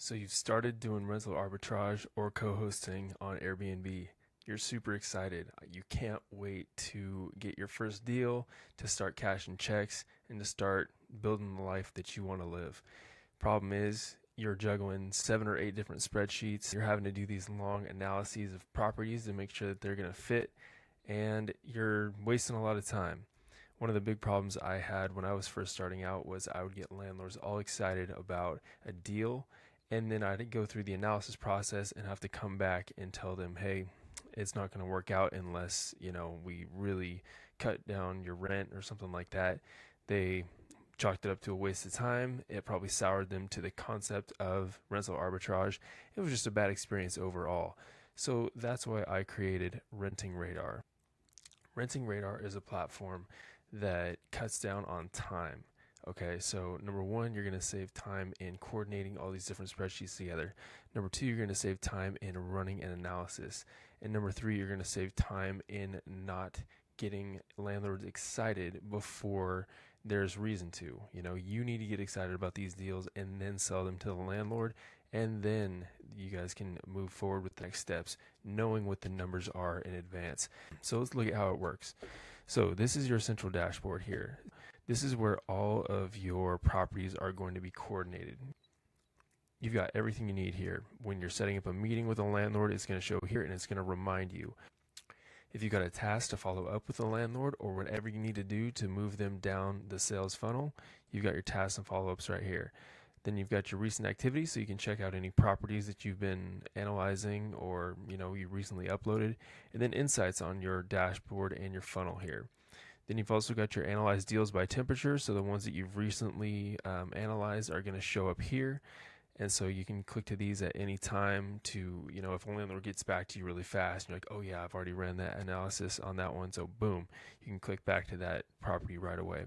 So you've started doing rental arbitrage or co-hosting on Airbnb. You're super excited. You can't wait to get your first deal, to start cashing checks, and to start building the life that you want to live. Problem is, you're juggling 7 or 8 different spreadsheets. You're having to do these long analyses of properties to make sure that they're going to fit, and you're wasting a lot of time. One of the big problems I had when I was first starting out was I would get landlords all excited about a deal, and then I'd go through the analysis process and have to come back and tell them, hey, it's not going to work out unless, we really cut down your rent or something like that. They chalked it up to a waste of time. It probably soured them to the concept of rental arbitrage. It was just a bad experience overall. So that's why I created RentingRadar. RentingRadar is a platform that cuts down on time. Okay, so number one, you're going to save time in coordinating all these different spreadsheets together. Number two, you're going to save time in running an analysis. And number three, you're going to save time in not getting landlords excited before there's reason to. You need to get excited about these deals and then sell them to the landlord. And then you guys can move forward with the next steps, knowing what the numbers are in advance. So let's look at how it works. So this is your central dashboard here. This is where all of your properties are going to be coordinated. You've got everything you need here. When you're setting up a meeting with a landlord, it's going to show here and it's going to remind you. If you've got a task to follow up with the landlord or whatever you need to do to move them down the sales funnel, you've got your tasks and follow-ups right here. Then you've got your recent activities, so you can check out any properties that you've been analyzing or you recently uploaded, and then insights on your dashboard and your funnel here. Then you've also got your analyzed deals by temperature, so the ones that you've recently analyzed are going to show up here. And so you can click to these at any time to, if a landlord gets back to you really fast, you're like, oh yeah, I've already ran that analysis on that one. So boom, you can click back to that property right away.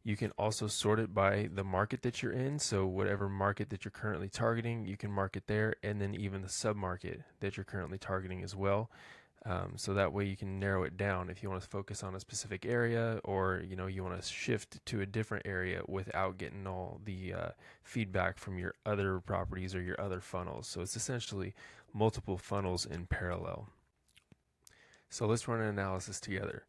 You can also sort it by the market that you're in. So whatever market that you're currently targeting, you can mark it there, and then even the sub-market that you're currently targeting as well. So that way you can narrow it down if you want to focus on a specific area, or you want to shift to a different area without getting all the feedback from your other properties or your other funnels. So it's essentially multiple funnels in parallel. So let's run an analysis together.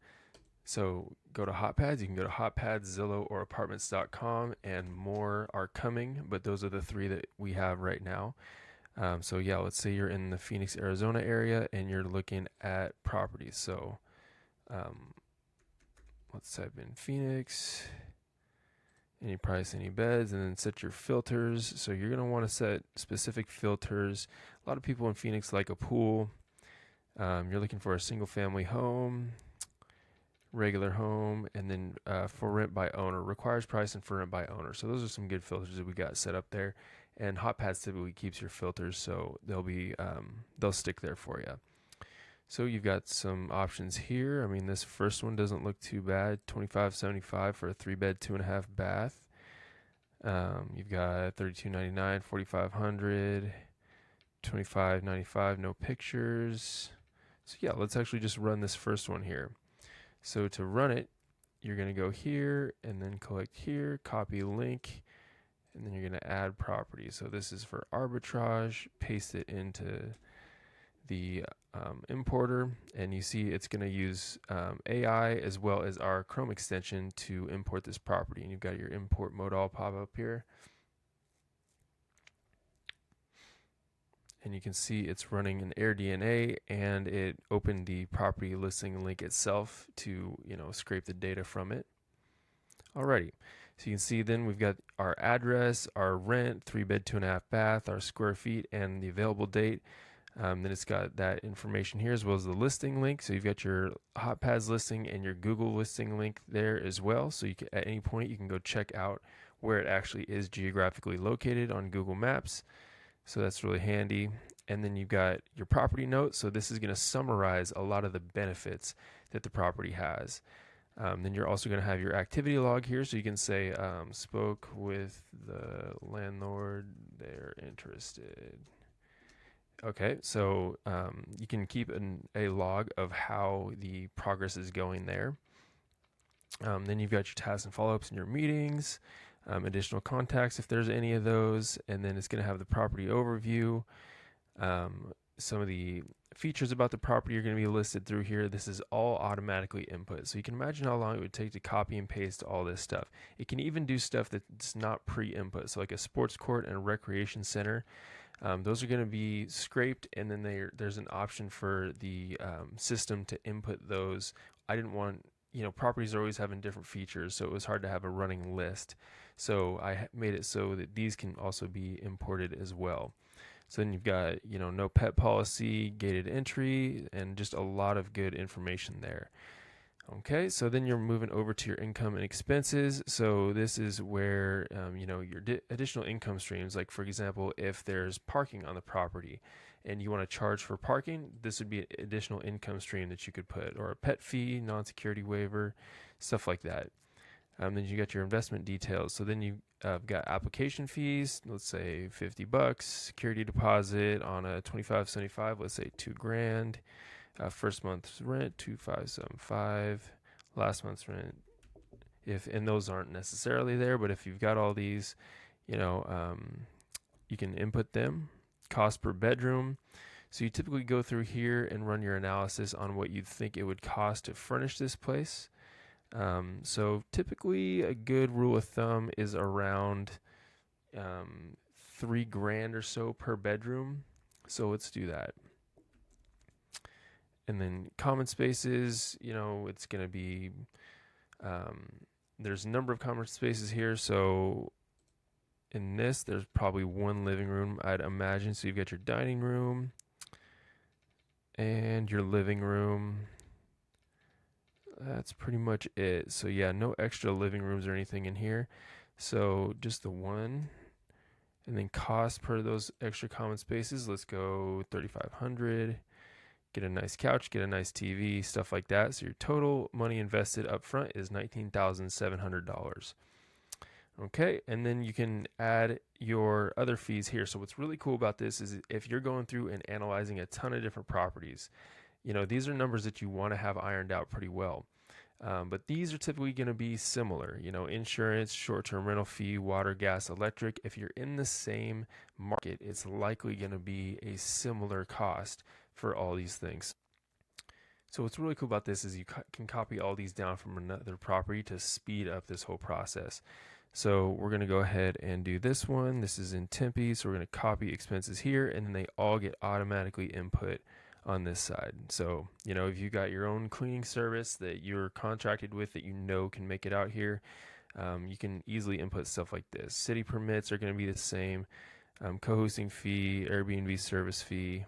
So go to Hotpads. You can go to Hotpads, Zillow, or apartments.com, and more are coming, but those are the 3 that we have right now. So yeah, let's say you're in the Phoenix, Arizona area and you're looking at properties. So let's type in Phoenix, any price, any beds, and then set your filters. So you're going to want to set specific filters. A lot of people in Phoenix like a pool. You're looking for a single family home, regular home, and then for rent by owner, requires price, and for rent by owner. So those are some good filters that we got set up there. And Hotpads typically keeps your filters, so they'll stick there for you. So you've got some options here. I mean, this first one doesn't look too bad. $25.75 for a 3-bed, 2.5 bath. You've got $32.99, $4,500, $25.95, no pictures. So yeah, let's actually just run this first one here. So to run it, you're going to go here and then click here, copy link, and then you're going to add property. So this is for arbitrage, paste it into the importer, and you see it's going to use AI as well as our Chrome extension to import this property. And you've got your import mode all pop up here. And you can see it's running an AirDNA, and it opened the property listing link itself to scrape the data from it. Alrighty. So you can see then we've got our address, our rent, 3-bed, 2.5 bath, our square feet, and the available date. Then it's got that information here as well as the listing link. So you've got your Hotpads listing and your Google listing link there as well. So you can, at any point, you can go check out where it actually is geographically located on Google Maps. So that's really handy. And then you've got your property note. So this is going to summarize a lot of the benefits that the property has. Then you're also going to have your activity log here, so you can say, spoke with the landlord, they're interested. Okay, so you can keep a log of how the progress is going there. Then you've got your tasks and follow-ups in your meetings. additional contacts if there's any of those, and then it's going to have the property overview. Some of the features about the property are going to be listed through here. This is all automatically input, so you can imagine how long it would take to copy and paste all this stuff. It can even do stuff that's not pre-input, so like a sports court and a recreation center. Those are going to be scraped, and then there's an option for the system to input those. I didn't want, properties are always having different features, so it was hard to have a running list. So I made it so that these can also be imported as well. So then you've got, no pet policy, gated entry, and just a lot of good information there. Okay, so then you're moving over to your income and expenses. So this is where, your additional income streams, like for example, if there's parking on the property and you want to charge for parking, this would be an additional income stream that you could put, or a pet fee, non-security waiver, stuff like that. Then you got your investment details. So then you've got application fees, let's say $50, security deposit on a 2575, let's say $2,000. First month's rent, $2,575. Last month's rent, and those aren't necessarily there, but if you've got all these, you can input them. Cost per bedroom. So you typically go through here and run your analysis on what you'd think it would cost to furnish this place. So typically a good rule of thumb is around $3,000 or so per bedroom. So let's do that. And then common spaces, it's going to be, there's a number of common spaces here. So in this, there's probably one living room, I'd imagine. So you've got your dining room and your living room. That's pretty much it. So yeah, no extra living rooms or anything in here. So just the one. And then cost per those extra common spaces, let's go $3,500. Get a nice couch, get a nice TV, stuff like that. So your total money invested up front is $19,700. Okay, and then you can add your other fees here. So what's really cool about this is if you're going through and analyzing a ton of different properties, these are numbers that you want to have ironed out pretty well. But these are typically going to be similar, insurance, short-term rental fee, water, gas, electric. If you're in the same market, it's likely going to be a similar cost for all these things. So what's really cool about this is you can copy all these down from another property to speed up this whole process. So we're going to go ahead and do this one. This is in Tempe, so we're going to copy expenses here, and then they all get automatically input on this side. So, if you got your own cleaning service that you're contracted with that can make it out here, you can easily input stuff like this. City permits are going to be the same. Co-hosting fee, Airbnb service fee.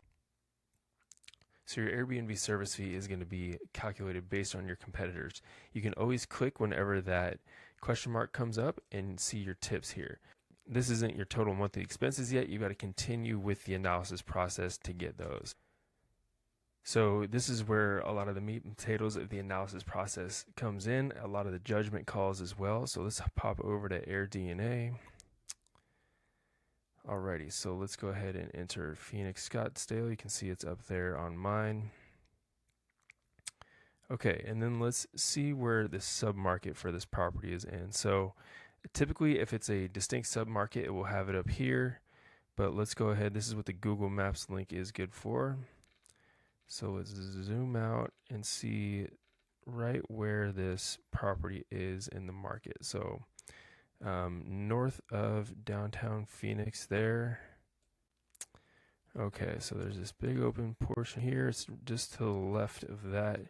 So your Airbnb service fee is going to be calculated based on your competitors. You can always click whenever that question mark comes up and see your tips here. This isn't your total monthly expenses yet. You've got to continue with the analysis process to get those. So this is where a lot of the meat and potatoes of the analysis process comes in, a lot of the judgment calls as well. So let's pop over to AirDNA. Alrighty, so let's go ahead and enter Phoenix Scottsdale. You can see it's up there on mine. Okay, and then let's see where the submarket for this property is in. So typically if it's a distinct submarket, it will have it up here. But let's go ahead. This is what the Google Maps link is good for. So let's zoom out and see right where this property is in the market. So north of downtown Phoenix there. Okay, so there's this big open portion here. It's just to the left of that.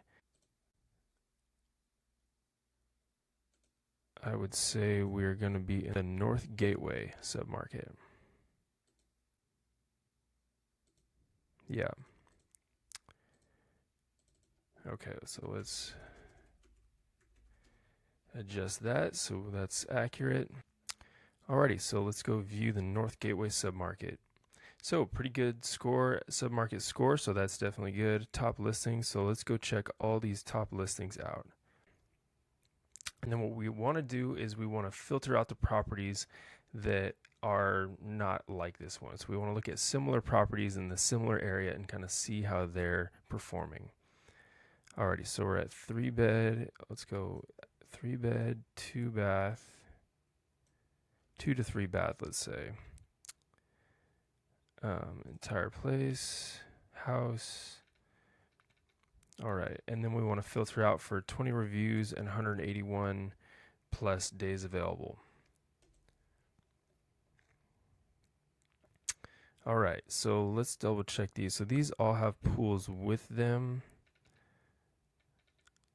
I would say we're going to be in the North Gateway submarket. Yeah. Okay, so let's adjust that so that's accurate. Alrighty, so let's go view the North Gateway submarket. So pretty good score, submarket score, so that's definitely good. Top listings, so let's go check all these top listings out. And then what we want to do is we want to filter out the properties that are not like this one. So we want to look at similar properties in the similar area and kind of see how they're performing. Alrighty, so we're at 3-bed. Let's go 3-bed, 2-bath. 2 to 3 bath, let's say. Entire place, house. All right, and then we want to filter out for 20 reviews and 181 plus days available. All right, so let's double check these. So these all have pools with them.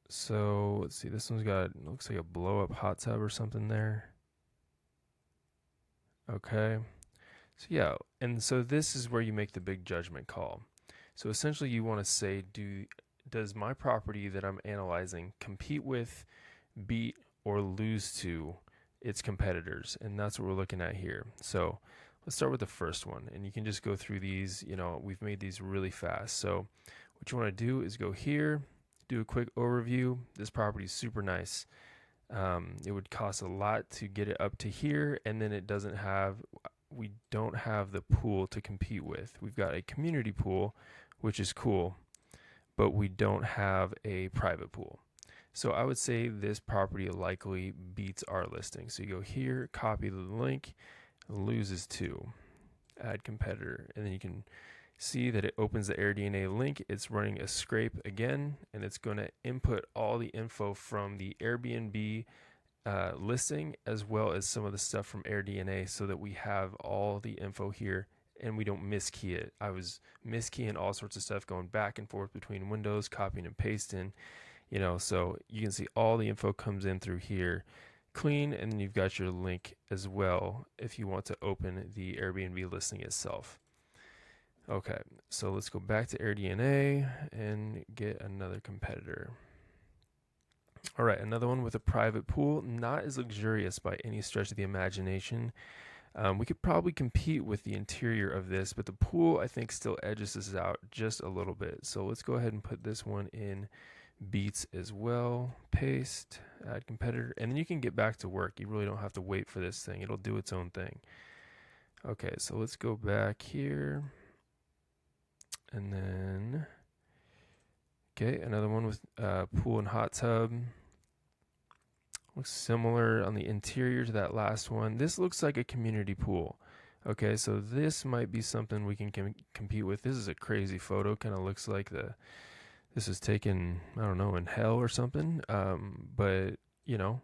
So let's see, this one's got, looks like a blow up hot tub or something there. Okay. So yeah, and so this is where you make the big judgment call. So essentially you want to say, does my property that I'm analyzing compete with, beat, or lose to its competitors? And that's what we're looking at here. So let's start with the first one, and you can just go through these. You know, we've made these really fast. So what you want to do is go here, do a quick overview. This property is super nice. It would cost a lot to get it up to here, and then we don't have the pool to compete with. We've got a community pool, which is cool, but we don't have a private pool. So I would say this property likely beats our listing. So you go here, copy the link, loses to, add competitor, and then you can see that it opens the AirDNA link. It's running a scrape again, and it's going to input all the info from the Airbnb listing, as well as some of the stuff from AirDNA, so that we have all the info here and we don't miskey it. I was miskeying all sorts of stuff, going back and forth between windows, copying and pasting, you know, so you can see all the info comes in through here clean, and then you've got your link as well if you want to open the Airbnb listing itself. Okay, so let's go back to AirDNA and get another competitor. All right, another one with a private pool, not as luxurious by any stretch of the imagination. We could probably compete with the interior of this, but the pool, I think, still edges us out just a little bit. So let's go ahead and put this one in beats as well. Paste, add competitor, and then you can get back to work. You really don't have to wait for this thing. It'll do its own thing. Okay, so let's go back here. And then, okay, another one with pool and hot tub. Looks similar on the interior to that last one. This looks like a community pool. Okay, so this might be something we can compete with. This is a crazy photo. Kind of looks like this is taken, I don't know, in hell or something. But, you know,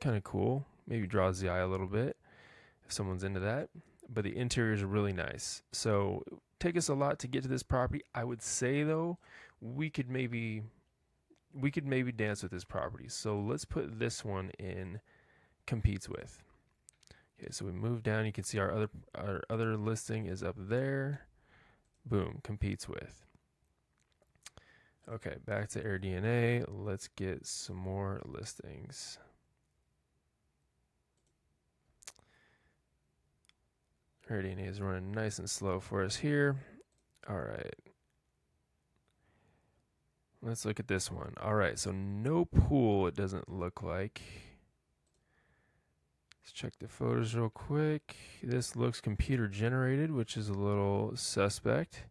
kind of cool. Maybe draws the eye a little bit if someone's into that. But the interior is really nice. So take us a lot to get to this property. I would say, though, we could maybe dance with this property. So let's put this one in competes with. Okay, so we move down. You can see our other listing is up there. Boom, competes with. Okay, back to AirDNA. Let's get some more listings. AirDNA is running nice and slow for us here. All right. Let's look at this one. All right, so no pool, it doesn't look like. Let's check the photos real quick. This looks computer generated, which is a little suspect.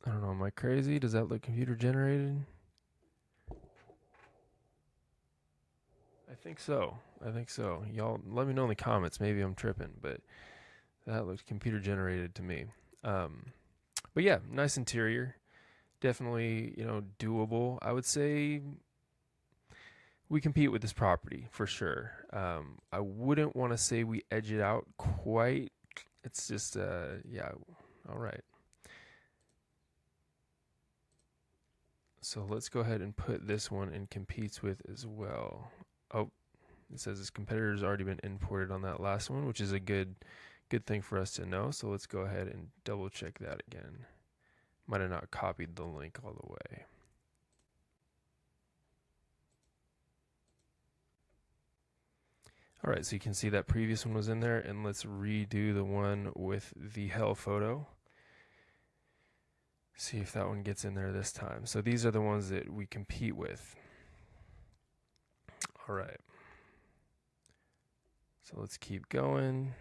I don't know, am I crazy? Does that look computer generated? I think so. Y'all let me know in the comments. Maybe I'm tripping, but that looks computer generated to me. But yeah, nice interior. Definitely, you know, doable. I would say we compete with this property for sure. I wouldn't want to say we edge it out quite. It's just, yeah, all right. So let's go ahead and put this one in competes with as well. Oh, it says this competitor has already been imported on that last one, which is a good thing for us to know. So let's go ahead and double check that again. Might have not copied the link all the way. All right, so you can see that previous one was in there, and let's redo the one with the hell photo. See if that one gets in there this time. So these are the ones that we compete with. All right. So let's keep going.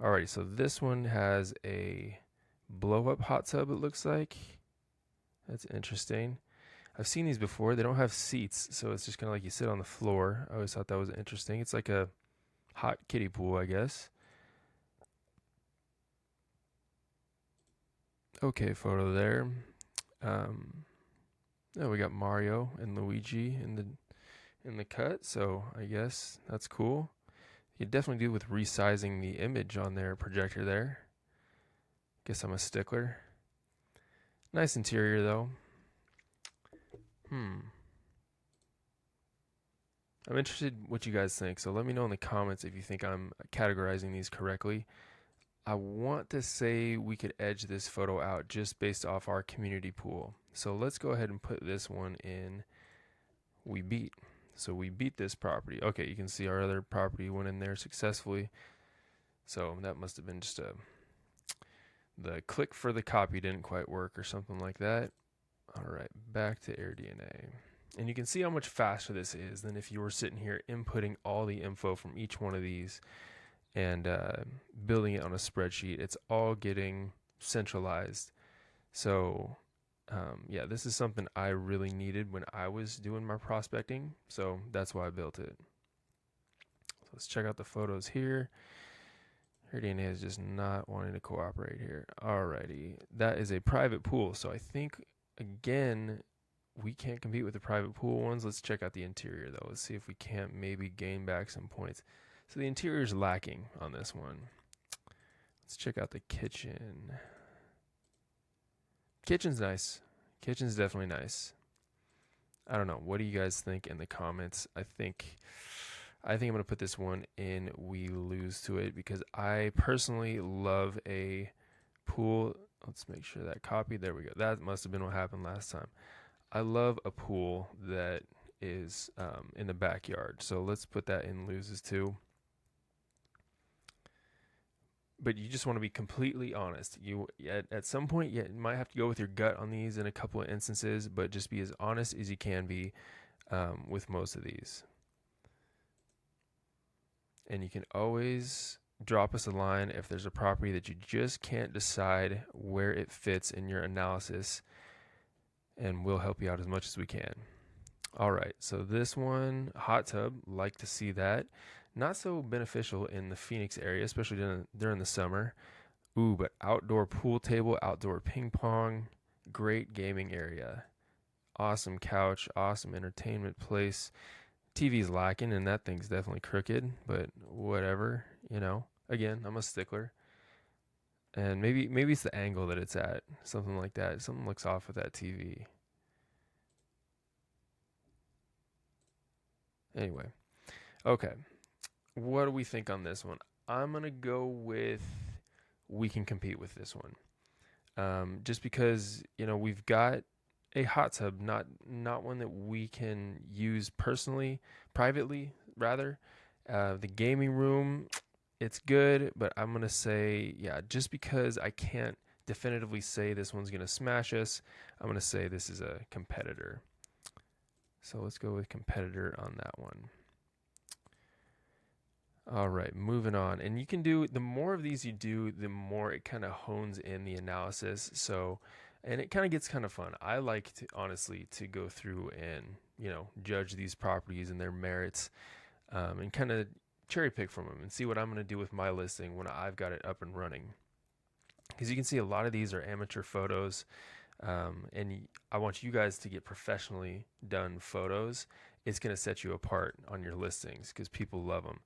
Alrighty, so this one has a blow-up hot tub, it looks like. That's interesting. I've seen these before. They don't have seats, so it's just kind of like you sit on the floor. I always thought that was interesting. It's like a hot kiddie pool, I guess. Okay, photo there. Yeah, we got Mario and Luigi in the cut, so I guess that's cool. You could definitely do with resizing the image on their projector there. Guess I'm a stickler. Nice interior though. I'm interested what you guys think, so let me know in the comments if you think I'm categorizing these correctly. I want to say we could edge this photo out just based off our community pool. So let's go ahead and put this one in we beat. So we beat this property. Okay, you can see our other property went in there successfully. So that must have been just the click for the copy didn't quite work or something like that. All right, back to AirDNA. And you can see how much faster this is than if you were sitting here inputting all the info from each one of these and building it on a spreadsheet. It's all getting centralized. So yeah, this is something I really needed when I was doing my prospecting. So that's why I built it. So let's check out the photos here. AirDNA is just not wanting to cooperate here. Alrighty, that is a private pool. So I think, again, we can't compete with the private pool ones. Let's check out the interior though. Let's see if we can't maybe gain back some points. So the interior is lacking on this one. Let's check out the kitchen. Kitchen's nice. Kitchen's definitely nice. I don't know. What do you guys think in the comments? I think I'm going to put this one in we lose to it because I personally love a pool. Let's make sure that copied. There we go. That must have been what happened last time. I love a pool that is in the backyard. So let's put that in loses too. But you just want to be completely honest. You at some point you might have to go with your gut on these in a couple of instances, but just be as honest as you can be with most of these. And you can always drop us a line if there's a property that you just can't decide where it fits in your analysis, and we'll help you out as much as we can. All right, so this one, hot tub, like to see that. Not so beneficial in the Phoenix area, especially during the summer. Ooh, but outdoor pool table, outdoor ping pong, great gaming area. Awesome couch, awesome entertainment place. TV's lacking, and that thing's definitely crooked, but whatever, you know. Again, I'm a stickler. And maybe it's the angle that it's at, something like that. Something looks off with that TV. Anyway, okay. What do we think on this one? I'm going to go with we can compete with this one. Just because, you know, we've got a hot tub, not one that we can use personally, privately, rather. The gaming room, it's good, but I'm going to say, yeah, just because I can't definitively say this one's going to smash us, I'm going to say this is a competitor. So let's go with competitor on that one. All right, moving on. And you can do, the more of these you do, the more it kind of hones in the analysis. So, and it kind of gets kind of fun. I like to, honestly, to go through and, you know, judge these properties and their merits and kind of cherry pick from them and see what I'm going to do with my listing when I've got it up and running. Because you can see a lot of these are amateur photos. And I want you guys to get professionally done photos. It's going to set you apart on your listings because people love them.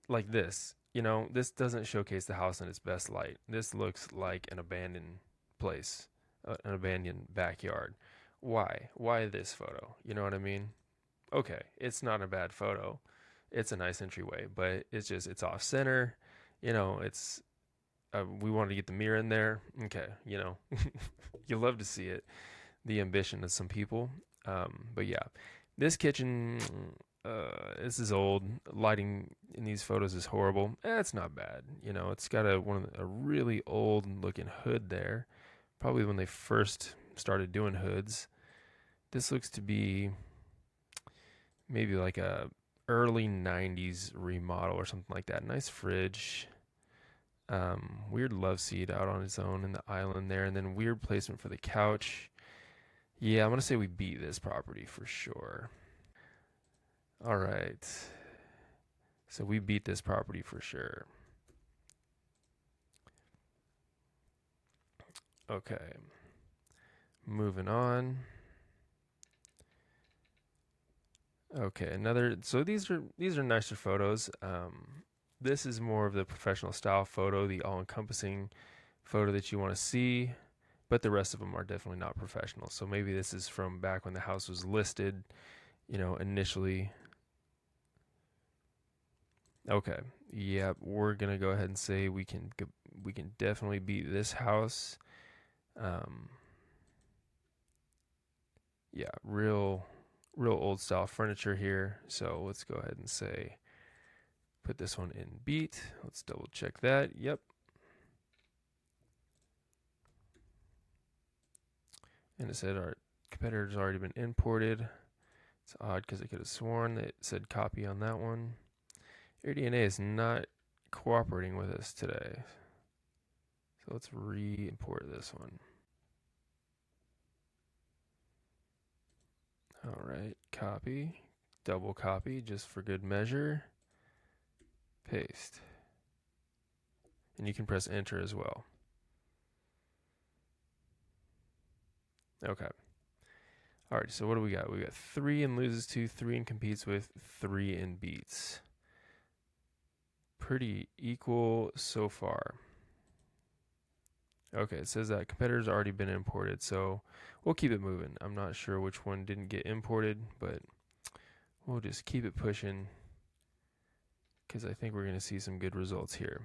Like this, you know, this doesn't showcase the house in its best light. This looks like an abandoned place, an abandoned backyard. Why? Why this photo? You know what I mean? Okay, it's not a bad photo. It's a nice entryway, but it's just, it's off center. You know, it's, we wanted to get the mirror in there. Okay, you know, you love to see it. The ambition of some people. But yeah, this kitchen, this is old. Lighting in these photos is horrible. It's not bad. You know, it's got a really old looking hood there. Probably when they first started doing hoods. This looks to be maybe like a early 90s remodel or something like that. Nice fridge. Weird love seat out on its own in the island there. And then weird placement for the couch. Yeah, I'm going to say we beat this property for sure. All right. So we beat this property for sure. Okay. Moving on. Okay, so these are nicer photos. This is more of the professional style photo, the all-encompassing photo that you want to see, but the rest of them are definitely not professional. So maybe this is from back when the house was listed, initially. Okay, yeah, we're gonna go ahead and say we can definitely beat this house. Um, yeah, real old style furniture here. So let's go ahead and say put this one in beat. Let's double check that. Yep. And it said our competitor's already been imported. It's odd because I could have sworn that it said copy on that one. AirDNA is not cooperating with us today. So let's re-import this one. All right, copy, double copy just for good measure. Paste. And you can press enter as well. Okay. All right, so what do we got? We got 3 and loses to, 3 and competes with, 3 and beats. Pretty equal so far. Okay, it says that competitor's already been imported, so we'll keep it moving. I'm not sure which one didn't get imported, but we'll just keep it pushing because I think we're going to see some good results here.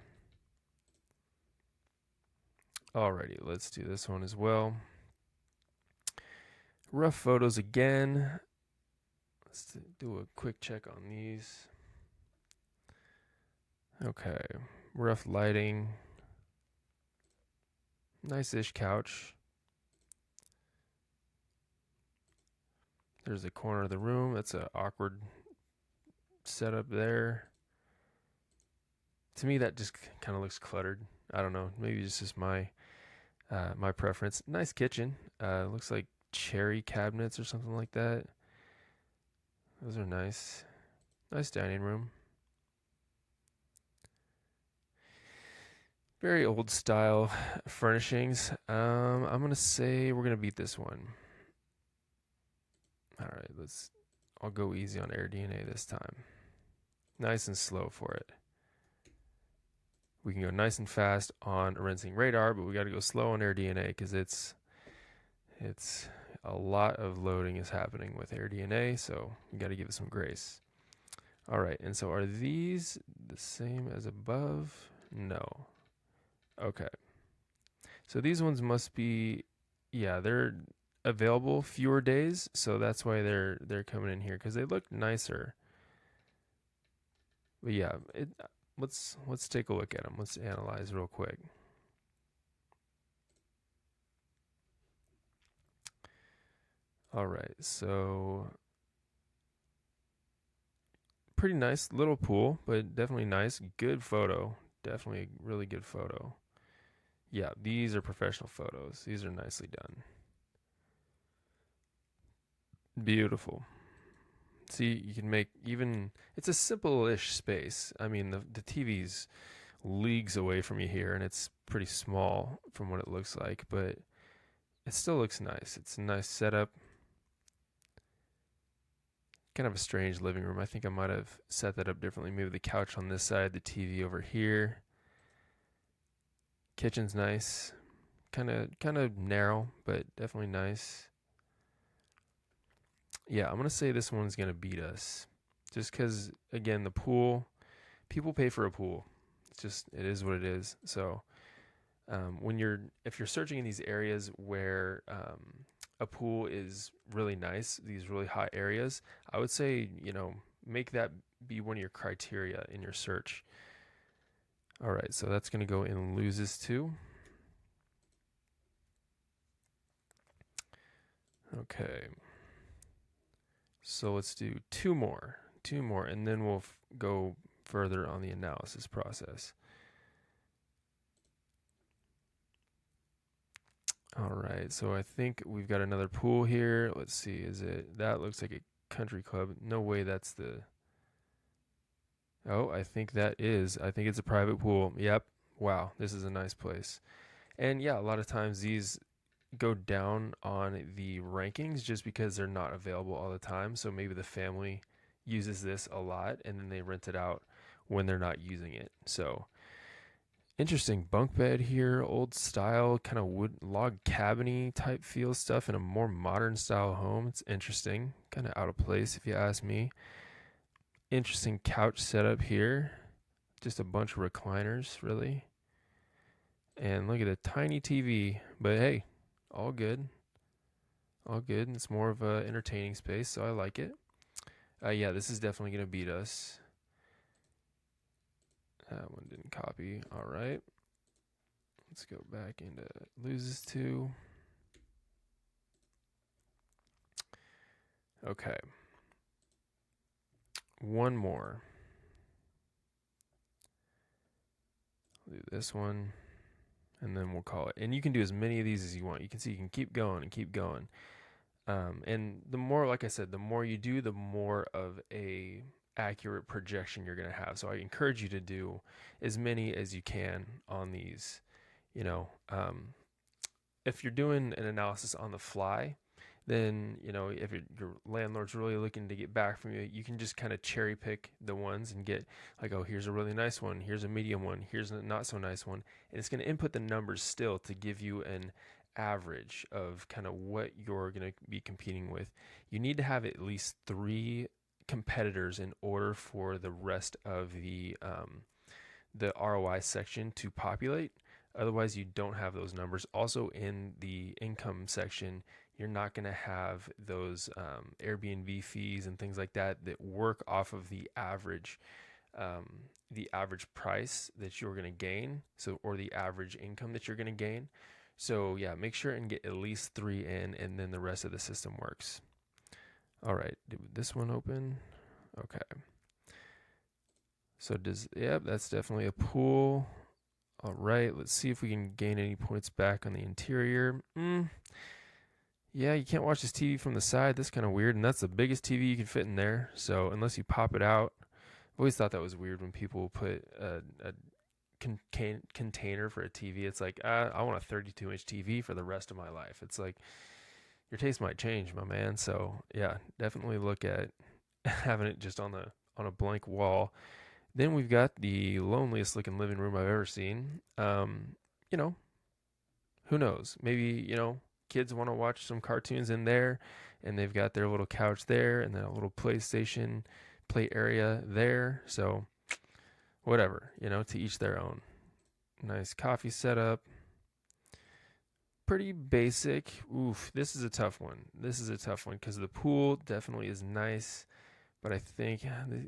Alrighty, let's do this one as well. Rough photos again. Let's do a quick check on these. Okay, rough lighting. Nice-ish couch. There's the corner of the room. That's an awkward setup there. To me, that just kind of looks cluttered. I don't know. Maybe it's just my preference. Nice kitchen. Looks like cherry cabinets or something like that. Those are nice. Nice dining room. Very old style furnishings. I'm gonna say we're gonna beat this one. All right, I'll go easy on AirDNA this time. Nice and slow for it. We can go nice and fast on RentingRadar, but we got to go slow on AirDNA because it's a lot of loading is happening with AirDNA, so we got to give it some grace. All right, and so are these the same as above? No. Okay. So these ones must be, yeah, they're available fewer days, so that's why they're coming in here because they look nicer. But yeah, let's take a look at them. Let's analyze real quick. All right, so pretty nice little pool, but definitely nice. Good photo. Definitely a really good photo. Yeah, these are professional photos. These are nicely done. Beautiful. See, you can make it's a simple-ish space. I mean, the TV's leagues away from you here, and it's pretty small from what it looks like, but it still looks nice. It's a nice setup. Kind of a strange living room. I think I might have set that up differently. Maybe the couch on this side, the TV over here. Kitchen's nice. Kind of narrow, but definitely nice. Yeah, I'm going to say this one's going to beat us. Just cuz again, the pool, people pay for a pool. It is what it is. So, if you're searching in these areas where a pool is really nice, these really hot areas, I would say, make that be one of your criteria in your search. All right, so that's going to go in loses too. Okay. So let's do two more, and then we'll go further on the analysis process. All right, so I think we've got another pool here. Let's see, is it, that looks like a country club. No way that's the, oh, I think it's a private pool. Yep. Wow, this is a nice place. And yeah, a lot of times these go down on the rankings just because they're not available all the time. So maybe the family uses this a lot and then they rent it out when they're not using it. So interesting bunk bed here, old style, kind of wood log cabiny type feel stuff in a more modern style home. It's interesting, kind of out of place if you ask me. Interesting couch setup here. Just a bunch of recliners, really. And look at the tiny TV, but hey, all good. All good. It's more of a entertaining space, so I like it. Yeah, this is definitely going to beat us. That one didn't copy. All right. Let's go back into loses to. Okay. One more. We'll do this one, and then we'll call it. And you can do as many of these as you want. You can see you can keep going and keep going. And the more, like I said, the more you do, the more of a accurate projection you're going to have. So I encourage you to do as many as you can on these. You know, if you're doing an analysis on the fly, then, you know, if your landlord's really looking to get back from you, you can just kind of cherry pick the ones and get like, oh, here's a really nice one, here's a medium one, here's a not so nice one. And it's going to input the numbers still to give you an average of kind of what you're going to be competing with. You need to have at least 3 competitors in order for the rest of the ROI section to populate. Otherwise, you don't have those numbers. Also, in the income section, you're not going to have those Airbnb fees and things like that that work off of the average price that you're going to gain. So, or the average income that you're going to gain. So yeah, make sure and get at least 3 in, and then the rest of the system works. All right, did this one open? Okay. So that's definitely a pool. All right, let's see if we can gain any points back on the interior. Yeah, you can't watch this TV from the side. That's kind of weird, and that's the biggest TV you can fit in there. So unless you pop it out, I've always thought that was weird when people put a container for a TV. It's like, I want a 32-inch TV for the rest of my life. It's like, your taste might change, my man. So yeah, definitely look at having it just on a blank wall. Then we've got the loneliest looking living room I've ever seen. You know, who knows? Maybe, you know, kids want to watch some cartoons in there, and they've got their little couch there and then a little PlayStation play area there. So whatever, you know, to each their own. Nice coffee setup. Pretty basic. Oof, this is a tough one. This is a tough one because the pool definitely is nice, but I think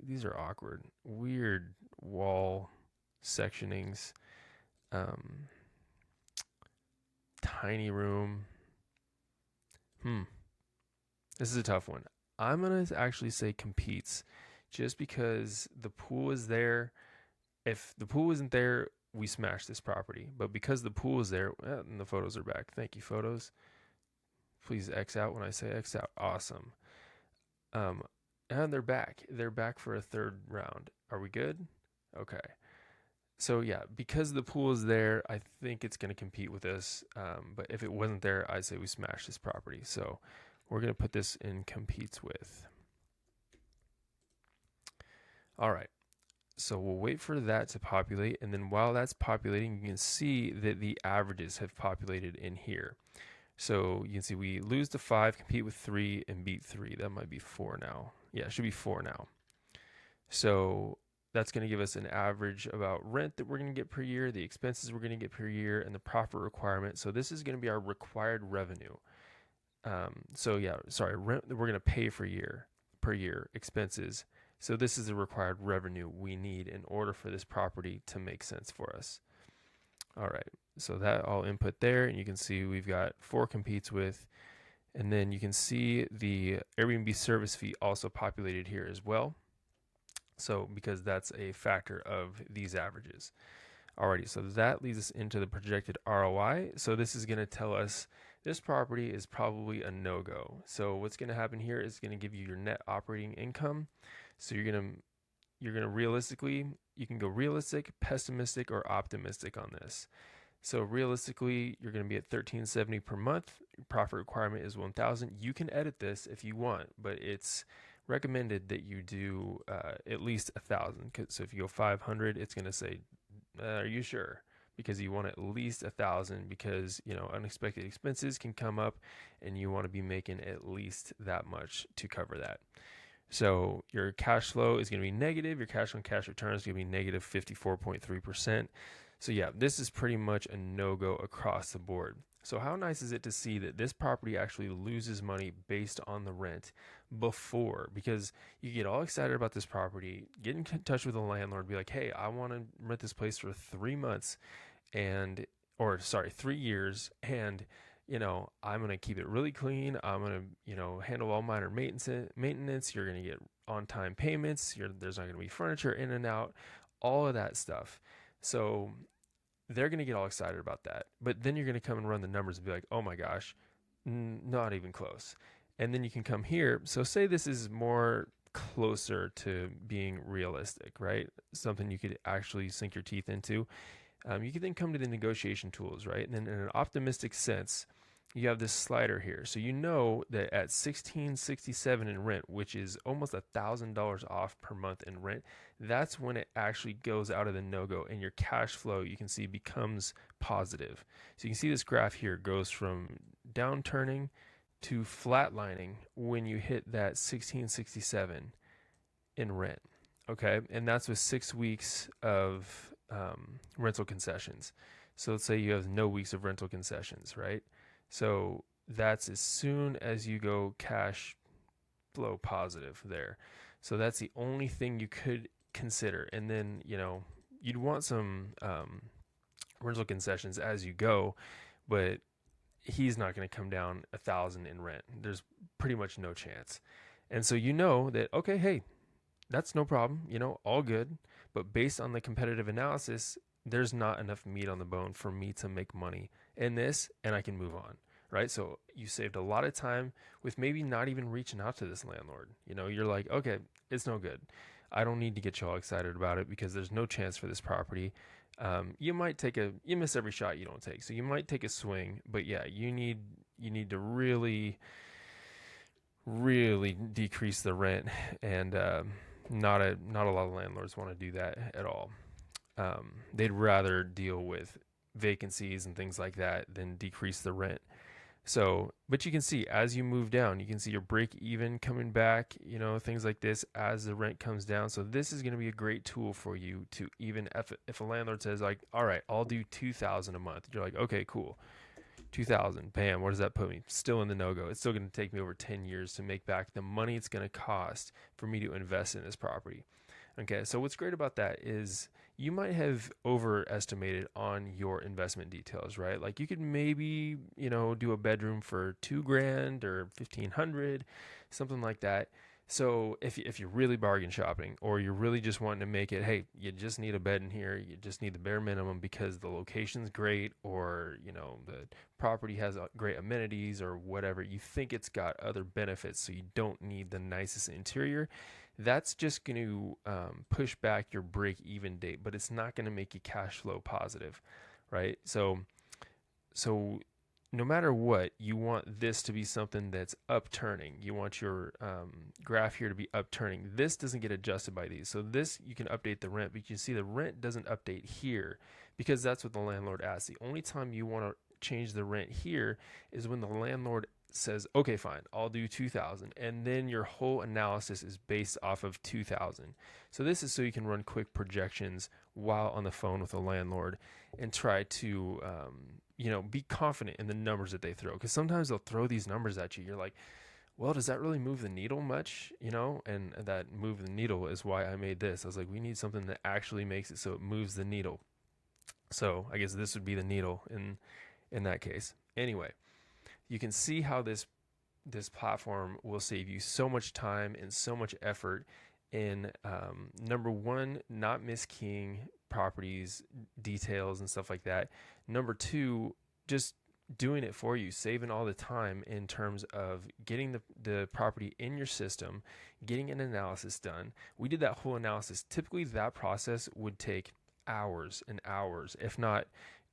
these are awkward. Weird wall sectionings. Tiny room. This is a tough one. I'm going to actually say competes just because the pool is there. If the pool isn't there, we smash this property. But because the pool is there, and the photos are back. Thank you, photos. Please X out when I say X out. Awesome. And they're back. They're back for a 3rd round. Are we good? Okay. So yeah, because the pool is there, I think it's going to compete with this. But if it wasn't there, I'd say we smash this property. So we're going to put this in competes with. All right. So we'll wait for that to populate. And then while that's populating, you can see that the averages have populated in here. So you can see we lose to 5, compete with 3, and beat 3. That might be 4 now. Yeah, it should be 4 now. So that's going to give us an average about rent that we're going to get per year, the expenses we're going to get per year, and the profit requirement. So this is going to be our required revenue. Rent that we're going to pay per year, expenses. So this is the required revenue we need in order for this property to make sense for us. All right, so that I'll input there, and you can see we've got 4 competes with, and then you can see the Airbnb service fee also populated here as well. So because that's a factor of these averages. Alrighty, so that leads us into the projected ROI. So this is going to tell us this property is probably a no-go. So what's going to happen here is going to give you your net operating income. So you're gonna realistically, you can go realistic, pessimistic, or optimistic on this. So realistically, you're going to be at $1,370 per month. Your profit requirement is 1,000. You can edit this if you want, but it's recommended that you do at least 1,000. So if you go 500, it's going to say, "Are you sure?" Because you want at least 1,000 because unexpected expenses can come up, and you want to be making at least that much to cover that. So your cash flow is going to be negative. Your cash on cash return is going to be negative 54.3%. So yeah, this is pretty much a no-go across the board. So how nice is it to see that this property actually loses money based on the rent before? Because you get all excited about this property, get in touch with the landlord, be like, hey, I want to rent this place for 3 months or 3 years, and I'm going to keep it really clean. I'm going to, handle all minor maintenance. You're going to get on-time payments. There's not going to be furniture in and out, all of that stuff. So they're going to get all excited about that. But then you're going to come and run the numbers and be like, oh my gosh, not even close. And then you can come here. So say this is more closer to being realistic, right? Something you could actually sink your teeth into. You can then come to the negotiation tools, right? And then in an optimistic sense, you have this slider here. So you know that at $1,667 in rent, which is almost $1,000 off per month in rent, that's when it actually goes out of the no-go, and your cash flow, you can see, becomes positive. So you can see this graph here goes from downturning to flatlining when you hit that $1,667 in rent. Okay, and that's with 6 weeks of rental concessions. So let's say you have no weeks of rental concessions, right? So that's as soon as you go cash flow positive there. So that's the only thing you could consider. And then, you'd want some rental concessions as you go, but he's not going to come down 1,000 in rent. There's pretty much no chance. And so that, okay, hey, that's no problem, all good. But based on the competitive analysis, there's not enough meat on the bone for me to make money in this, and I can move on, right? So you saved a lot of time with maybe not even reaching out to this landlord. You're like, okay, it's no good. I don't need to get you all excited about it because there's no chance for this property. You miss every shot you don't take. So you might take a swing, but yeah, you need to really, really decrease the rent, and not a lot of landlords want to do that at all. They'd rather deal with vacancies and things like that than decrease the rent. So, but you can see as you move down, you can see your break even coming back, things like this as the rent comes down. So this is going to be a great tool for you to, even if a landlord says like, all right, I'll do 2,000 a month. You're like, okay, cool. 2,000, bam, what does that put me? Still in the no-go. It's still going to take me over 10 years to make back the money it's going to cost for me to invest in this property. Okay, so what's great about that is you might have overestimated on your investment details, right? Like you could maybe, do a bedroom for $2,000 or $1,500, something like that. So if you're really bargain shopping, or you're really just wanting to make it, hey, you just need a bed in here, you just need the bare minimum because the location's great, or the property has great amenities or whatever, you think it's got other benefits, so you don't need the nicest interior. That's just going to push back your break-even date, but it's not going to make you cash flow positive, right? So no matter what, you want this to be something that's upturning. You want your graph here to be upturning. This doesn't get adjusted by these. So this, you can update the rent, but you can see the rent doesn't update here because that's what the landlord asks. The only time you want to change the rent here is when the landlord says, okay, fine, I'll do 2,000. And then your whole analysis is based off of 2,000. So this is so you can run quick projections while on the phone with a landlord and try to, be confident in the numbers that they throw. Because sometimes they'll throw these numbers at you. You're like, well, does that really move the needle much? And that move the needle is why I made this. I was like, we need something that actually makes it so it moves the needle. So I guess this would be the needle in that case. Anyway, you can see how this platform will save you so much time and so much effort in, number one, not miskeying properties, details, and stuff like that. Number two, just doing it for you, saving all the time in terms of getting the property in your system, getting an analysis done. We did that whole analysis. Typically, that process would take hours and hours, if not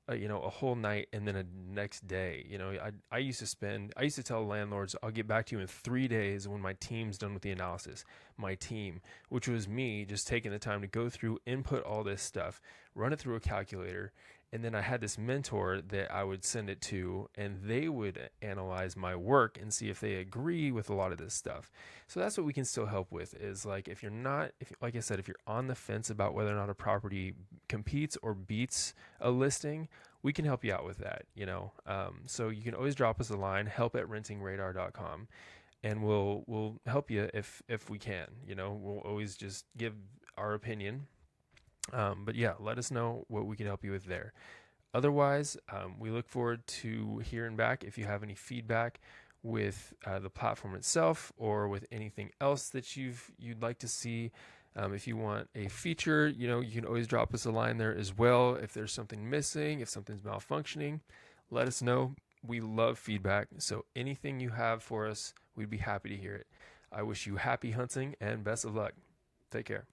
a whole night and then a next day. I used to tell landlords, I'll get back to you in 3 days when my team's done with the analysis. My team, which was me, just taking the time to go through, input all this stuff, run it through a calculator. And then I had this mentor that I would send it to, and they would analyze my work and see if they agree with a lot of this stuff. So that's what we can still help with, is like, if like I said, if you're on the fence about whether or not a property competes or beats a listing, we can help you out with that. So you can always drop us a line, help@rentingradar.com, and we'll help you if we can. We'll always just give our opinion. But yeah, let us know what we can help you with there. Otherwise, we look forward to hearing back if you have any feedback with the platform itself or with anything else that you'd like to see. If you want a feature, you can always drop us a line there as well. If there's something missing, if something's malfunctioning, let us know. We love feedback, so anything you have for us, we'd be happy to hear it. I wish you happy hunting and best of luck. Take care.